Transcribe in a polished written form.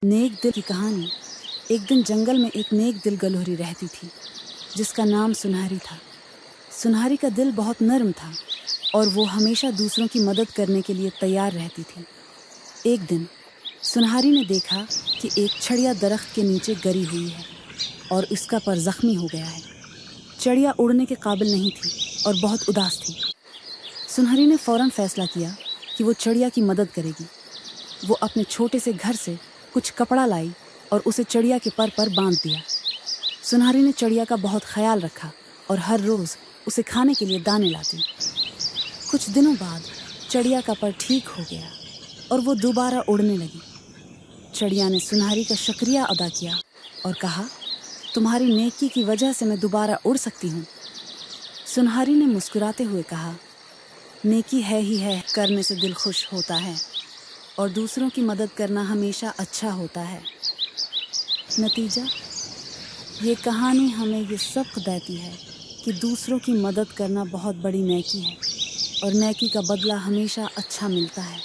नेक दिल की कहानी। एक दिन जंगल में एक नेक दिल गलोहरी रहती थी जिसका नाम सुनहरी था। सुनहरी का दिल बहुत नर्म था और वो हमेशा दूसरों की मदद करने के लिए तैयार रहती थी। एक दिन सुनहरी ने देखा कि एक चिड़िया दरख्त के नीचे गिरी हुई है और उसका पर जख्मी हो गया है। चिड़िया उड़ने के काबिल नहीं थी और बहुत उदास थी। सुनहरी ने फौरन फैसला किया कि वो चिड़िया की मदद करेगी। वो अपने छोटे से घर से कुछ कपड़ा लाई और उसे चिड़िया के पर बांध दिया। सुनहरी ने चिड़िया का बहुत ख्याल रखा और हर रोज उसे खाने के लिए दाने लाती। कुछ दिनों बाद चिड़िया का पर ठीक हो गया और वो दोबारा उड़ने लगी। चिड़िया ने सुनहरी का शुक्रिया अदा किया और कहा, तुम्हारी नेकी की वजह से मैं दोबारा उड़ सकती हूँ। सुनहरी ने मुस्कुराते हुए कहा, नेकी है ही है, करने से दिल खुश होता है और दूसरों की मदद करना हमेशा अच्छा होता है। नतीजा, ये कहानी हमें ये सबक देती है कि दूसरों की मदद करना बहुत बड़ी नेकी है और नेकी का बदला हमेशा अच्छा मिलता है।